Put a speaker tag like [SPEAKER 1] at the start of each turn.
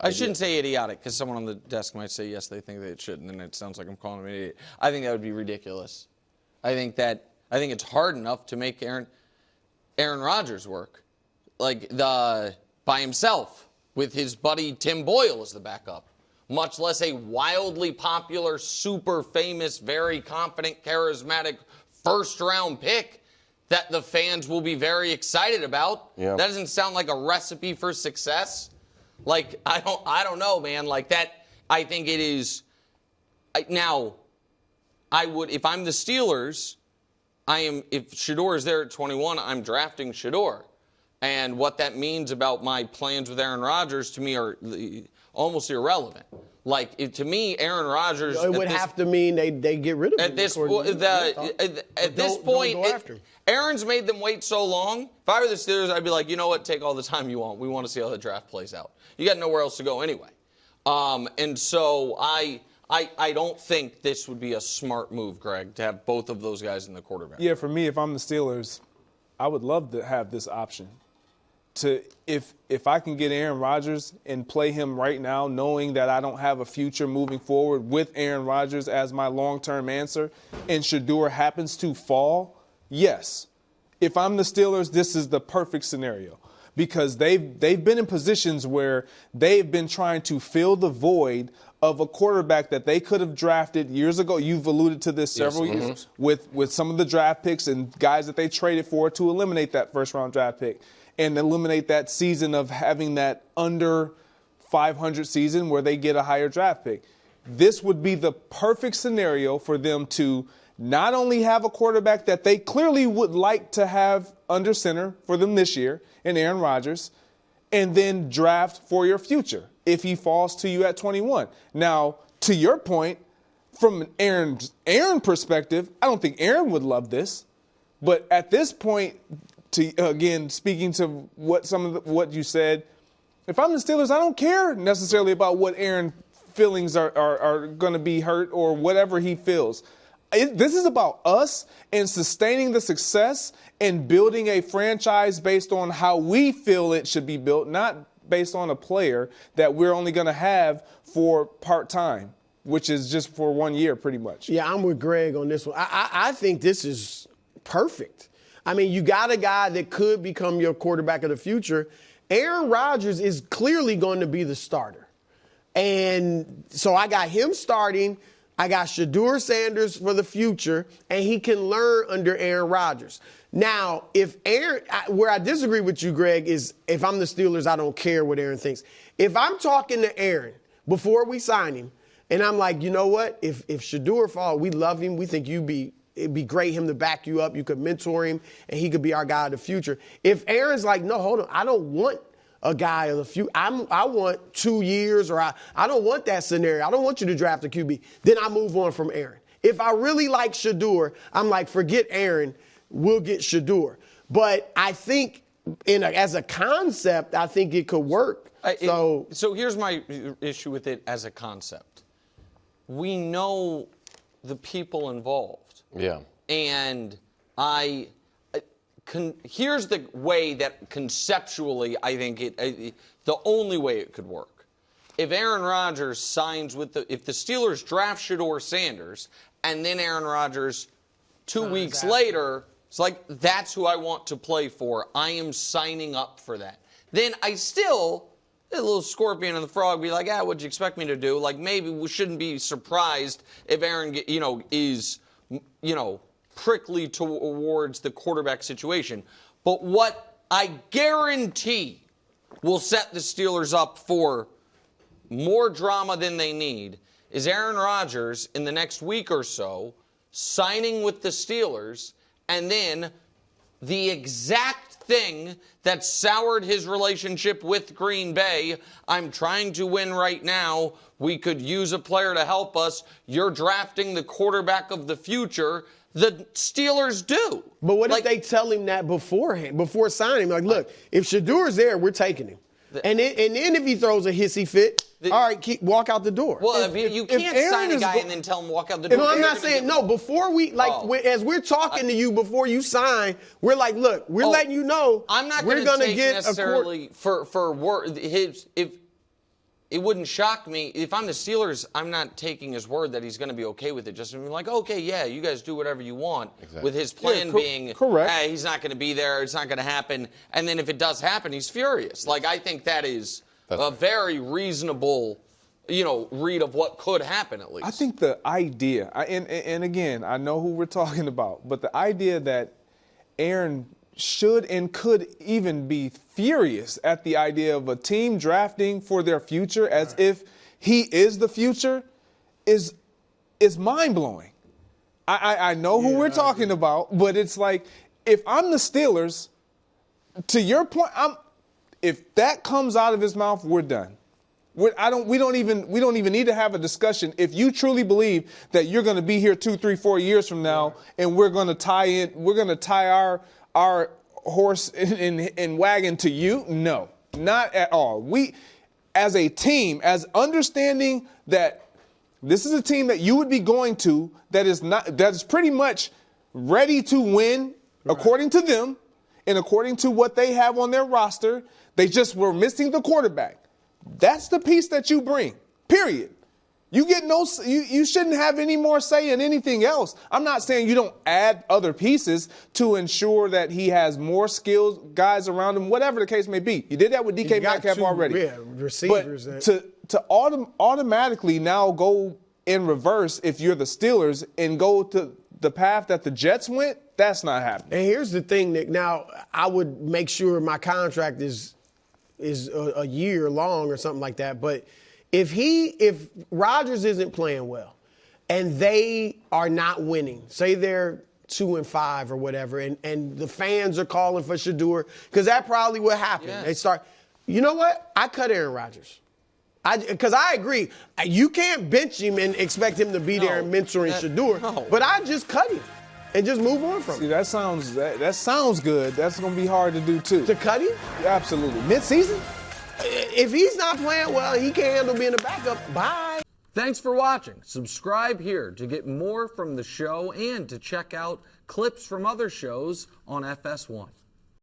[SPEAKER 1] I shouldn't say idiotic because someone on the desk might say yes, they think that it should, and then it sounds like I'm calling him an idiot. I think that would be ridiculous. I think it's hard enough to make Aaron Rodgers work, by himself with his buddy Tim Boyle as the backup, much less a wildly popular, super famous, very confident, charismatic first-round pick that the fans will be very excited about. Yeah. That doesn't sound like a recipe for success. I don't know, man. I think it is. Now, I would, if I'm the Steelers, if Shedeur is there at 21, I'm drafting Shedeur. And what that means about my plans with Aaron Rodgers, to me, are almost irrelevant. To me, Aaron Rodgers...
[SPEAKER 2] It would have to mean they get rid of him.
[SPEAKER 1] At this point, Aaron's made them wait so long. If I were the Steelers, I'd be like, you know what, take all the time you want. We want to see how the draft plays out. You got nowhere else to go anyway. And so I don't think this would be a smart move, Greg, to have both of those guys in the quarterback.
[SPEAKER 3] Yeah, for me, if I'm the Steelers, I would love to have this option. If I can get Aaron Rodgers and play him right now, knowing that I don't have a future moving forward with Aaron Rodgers as my long-term answer, and Shedeur happens to fall, yes. If I'm the Steelers, this is the perfect scenario because they've been in positions where they've been trying to fill the void of a quarterback that they could have drafted years ago. You've alluded to this several years with some of the draft picks and guys that they traded for to eliminate that first-round draft pick and eliminate that season of having that under 500 season where they get a higher draft pick. This would be the perfect scenario for them to not only have a quarterback that they clearly would like to have under center for them this year in Aaron Rodgers, and then draft for your future if he falls to you at 21. Now, to your point, from an Aaron perspective, I don't think Aaron would love this. But at this point, again, speaking to what you said, if I'm the Steelers, I don't care necessarily about what Aaron's feelings are going to be hurt or whatever he feels. This is about us and sustaining the success and building a franchise based on how we feel it should be built, not based on a player that we're only going to have for part-time, which is just for 1 year pretty much.
[SPEAKER 2] Yeah, I'm with Greg on this one. I think this is perfect. I mean, you got a guy that could become your quarterback of the future. Aaron Rodgers is clearly going to be the starter. And so I got him starting. I got Shedeur Sanders for the future, and he can learn under Aaron Rodgers. Now, where I disagree with you, Greg, is if I'm the Steelers, I don't care what Aaron thinks. If I'm talking to Aaron before we sign him, and I'm like, you know what, if Shedeur falls, we love him, we think it'd be great him to back you up, you could mentor him, and he could be our guy of the future. If Aaron's like, no, hold on, I don't want a guy of the future. I want 2 years, or I don't want that scenario. I don't want you to draft a QB. Then I move on from Aaron. If I really like Shedeur, I'm like, forget Aaron, we'll get Shedeur. But I think as a concept, I think it could work. So
[SPEAKER 1] here's my issue with it as a concept. We know the people involved.
[SPEAKER 4] Yeah.
[SPEAKER 1] And here's the way that conceptually I think the only way it could work. If Aaron Rodgers signs if the Steelers draft Shedeur Sanders and then Aaron Rodgers 2 weeks later, it's like, that's who I want to play for. I am signing up for that. Then I still, a little scorpion and the frog, be like, what'd you expect me to do? Like, maybe we shouldn't be surprised if Aaron, is, prickly towards the quarterback situation. But what I guarantee will set the Steelers up for more drama than they need is Aaron Rodgers in the next week or so signing with the Steelers, and then the exact thing that soured his relationship with Green Bay. I'm trying to win right now. We could use a player to help us. You're drafting the quarterback of the future. The Steelers do.
[SPEAKER 2] But what if they tell him that beforehand, before signing him? Like, look, if Shedeur's there, we're taking him. And then if he throws a hissy fit, all right, walk out the door.
[SPEAKER 1] Well, you can't sign a guy and then tell him walk out the door.
[SPEAKER 2] No, I'm not saying no. Before we as we're talking to you before you sign, we're like, look, we're letting you know.
[SPEAKER 1] I'm not going to take necessarily for it wouldn't shock me. If I'm the Steelers, I'm not taking his word that he's going to be okay with it. Just being like, okay, yeah, you guys do whatever you want. Exactly. With his plan being,
[SPEAKER 3] correct.
[SPEAKER 1] Hey, he's not going to be there. It's not going to happen. And then if it does happen, he's furious. Like, I think that is a very reasonable, read of what could happen at least.
[SPEAKER 3] I think the idea, and again, I know who we're talking about, but the idea that Aaron should and could even be furious at the idea of a team drafting for their future as if he is the future is mind-blowing. I know who we're talking about, but it's like, if I'm the Steelers, to your point, if that comes out of his mouth, we're done. We don't even need to have a discussion. If you truly believe that you're going to be here 2, 3, 4 years from now, and we're going to tie our horse and wagon to you, no, not at all. We, as a team, as understanding that this is a team that you would be going to that is pretty much ready to win, according to them, and according to what they have on their roster. They just were missing the quarterback. That's the piece that you bring, period. You shouldn't have any more say in anything else. I'm not saying you don't add other pieces to ensure that he has more skilled guys around him, whatever the case may be. You did that with DK Metcalf already.
[SPEAKER 2] Yeah, receivers.
[SPEAKER 3] But to automatically now go in reverse if you're the Steelers and go to the path that the Jets went, that's not happening.
[SPEAKER 2] And here's the thing, Nick. Now, I would make sure my contract is a year long or something like that. But if Rodgers isn't playing well and they are not winning, say they're 2-5 or whatever, and the fans are calling for Shedeur, because that probably will happen. Yeah. They start, you know what? I cut Aaron Rodgers. Because I agree. You can't bench him and expect him to be there and mentoring Shedeur. No. But I just cut him and just move on from him.
[SPEAKER 3] See, that sounds good. That's going to be hard to do, too.
[SPEAKER 2] To cut him?
[SPEAKER 3] Absolutely. Mid-season?
[SPEAKER 2] If he's not playing well, he can't handle being a backup. Bye.
[SPEAKER 1] Thanks for watching. Subscribe here to get more from the show and to check out clips from other shows on FS1.